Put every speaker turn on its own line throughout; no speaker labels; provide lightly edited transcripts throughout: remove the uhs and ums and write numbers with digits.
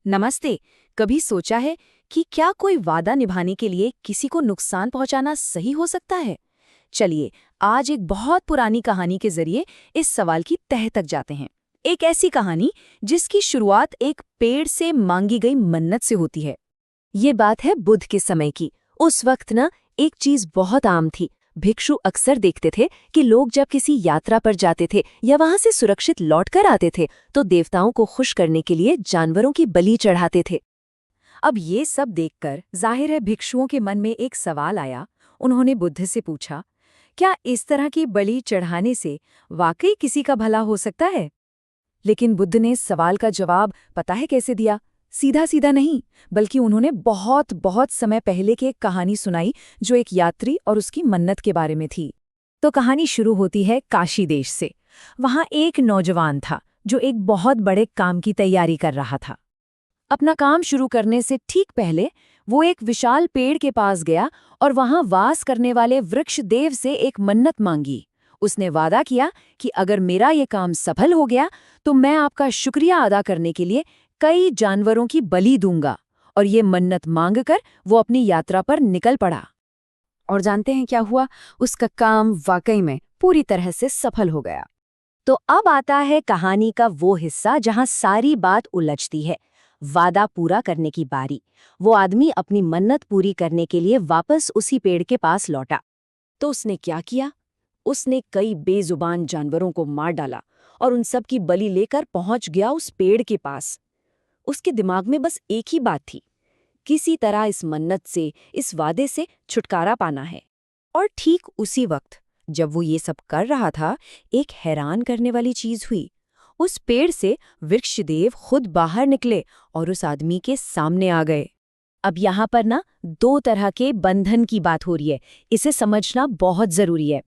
नमस्ते। कभी सोचा है कि क्या कोई वादा निभाने के लिए किसी को नुकसान पहुंचाना सही हो सकता है? चलिए, आज एक बहुत पुरानी कहानी के जरिए इस सवाल की तह तक जाते हैं। एक ऐसी कहानी जिसकी शुरुआत एक पेड़ से मांगी गई मन्नत से होती है। ये बात है बुद्ध के समय की। उस वक्त ना एक चीज बहुत आम थी। भिक्षु अक्सर देखते थे कि लोग जब किसी यात्रा पर जाते थे या वहां से सुरक्षित लौटकर आते थे तो देवताओं को खुश करने के लिए जानवरों की बलि चढ़ाते थे। अब ये सब देखकर जाहिर है भिक्षुओं के मन में एक सवाल आया। उन्होंने बुद्ध से पूछा, क्या इस तरह की बलि चढ़ाने से वाकई किसी का भला हो सकता है? लेकिन बुद्ध ने इस सवाल का जवाब पता है कैसे दिया? सीधा सीधा नहीं, बल्कि उन्होंने बहुत बहुत समय पहले की एक कहानी सुनाई जो एक यात्री और उसकी मन्नत के बारे में थी। तो कहानी शुरू होती है काशी देश से। वहां एक नौजवान था जो एक बहुत बड़े काम की तैयारी कर रहा था। अपना काम शुरू करने से ठीक पहले वो एक विशाल पेड़ के पास गया और वहां वास करने वाले वृक्ष देव से एक मन्नत मांगी। उसने वादा किया कि अगर मेरा ये काम सफल हो गया तो मैं आपका शुक्रिया अदा करने के लिए कई जानवरों की बलि दूंगा। और ये मन्नत मांगकर वो अपनी यात्रा पर निकल पड़ा। और जानते हैं क्या हुआ? उसका काम वाकई में पूरी तरह से सफल हो गया। तो अब आता है कहानी का वो हिस्सा जहां सारी बात उलझती है। वादा पूरा करने की बारी। वो आदमी अपनी मन्नत पूरी करने के लिए वापस उसी पेड़ के पास लौटा। तो उसने क्या किया? उसने कई बेजुबान जानवरों को मार डाला और उन सब की बलि लेकर पहुंच गया उस पेड़ के पास। उसके दिमाग में बस एक ही बात थी, किसी तरह इस मन्नत से, इस वादे से छुटकारा पाना है। और ठीक उसी वक्त जब वो ये सब कर रहा था, एक हैरान करने वाली चीज हुई। उस पेड़ से वृक्षदेव खुद बाहर निकले और उस आदमी के सामने आ गए। अब यहाँ पर ना दो तरह के बंधन की बात हो रही है। इसे समझना बहुत जरूरी है।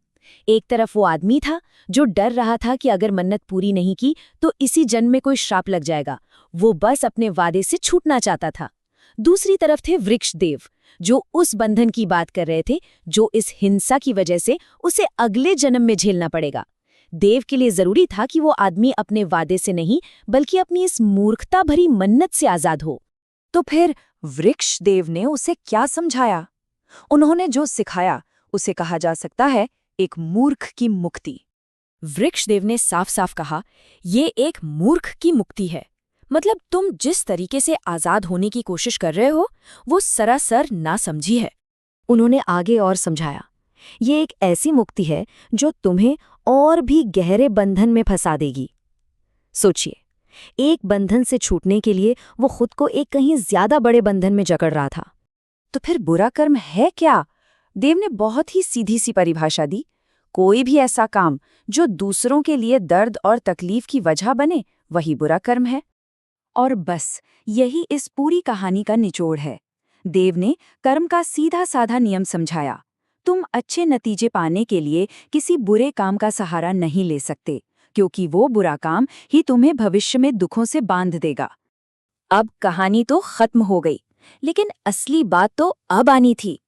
एक तरफ वो आदमी था जो डर रहा था कि अगर मन्नत पूरी नहीं की तो इसी जन्म में कोई श्राप लग जाएगा। वो बस अपने वादे से छूटना चाहता था। दूसरी तरफ थे वृक्षदेव, जो उस बंधन की बात कर रहे थे, जो इस हिंसा की वजह से उसे अगले जन्म में झेलना पड़ेगा। देव के लिए जरूरी था कि वो आदमी अपने वादे से नहीं, बल्कि अपनी इस मूर्खता भरी मन्नत से आजाद हो। तो फिर वृक्षदेव ने उसे क्या समझाया? उन्होंने जो सिखाया उसे कहा जा सकता है एक मूर्ख की मुक्ति। वृक्षदेव ने साफ साफ कहा, ये एक मूर्ख की मुक्ति है। मतलब तुम जिस तरीके से आजाद होने की कोशिश कर रहे हो वो सरासर नासमझी है। उन्होंने आगे और समझाया, ये एक ऐसी मुक्ति है जो तुम्हें और भी गहरे बंधन में फंसा देगी। सोचिए, एक बंधन से छूटने के लिए वो खुद को एक कहीं ज्यादा बड़े बंधन में जकड़ रहा था। तो फिर बुरा कर्म है क्या? देव ने बहुत ही सीधी सी परिभाषा दी, कोई भी ऐसा काम जो दूसरों के लिए दर्द और तकलीफ की वजह बने वही बुरा कर्म है। और बस यही इस पूरी कहानी का निचोड़ है। देव ने कर्म का सीधा साधा नियम समझाया। तुम अच्छे नतीजे पाने के लिए किसी बुरे काम का सहारा नहीं ले सकते, क्योंकि वो बुरा काम ही तुम्हें भविष्य में दुखों से बांध देगा। अब कहानी तो खत्म हो गई, लेकिन असली बात तो अब आनी थी।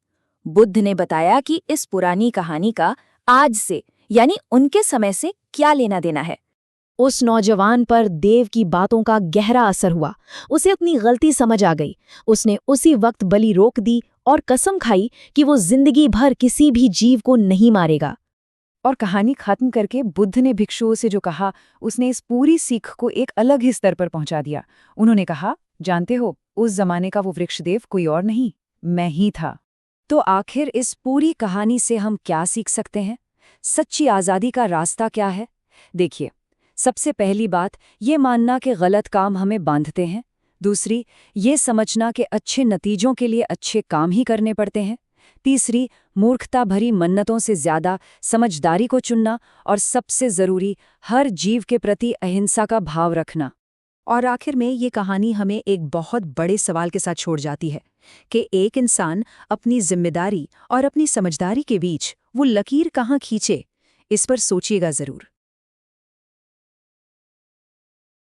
बुद्ध ने बताया कि इस पुरानी कहानी का आज से यानी उनके समय से क्या लेना देना है। उस नौजवान पर देव की बातों का गहरा असर हुआ। उसे अपनी गलती समझ आ गई। उसने उसी वक्त बलि रोक दी और कसम खाई कि वो जिंदगी भर किसी भी जीव को नहीं मारेगा। और कहानी खत्म करके बुद्ध ने भिक्षुओं से जो कहा, उसने इस पूरी सीख को एक अलग ही स्तर पर पहुंचा दिया। उन्होंने कहा, जानते हो, उस जमाने का वो वृक्षदेव कोई और नहीं, मैं ही था। तो आखिर इस पूरी कहानी से हम क्या सीख सकते हैं? सच्ची आज़ादी का रास्ता क्या है? देखिए, सबसे पहली बात ये मानना कि गलत काम हमें बांधते हैं। दूसरी, ये समझना कि अच्छे नतीजों के लिए अच्छे काम ही करने पड़ते हैं। तीसरी, मूर्खता भरी मन्नतों से ज्यादा समझदारी को चुनना। और सबसे ज़रूरी, हर जीव के प्रति अहिंसा का भाव रखना। और आखिर में ये कहानी हमें एक बहुत बड़े सवाल के साथ छोड़ जाती है कि एक इंसान अपनी जिम्मेदारी और अपनी समझदारी के बीच वो लकीर कहाँ खींचे। इस पर सोचिएगा ज़रूर।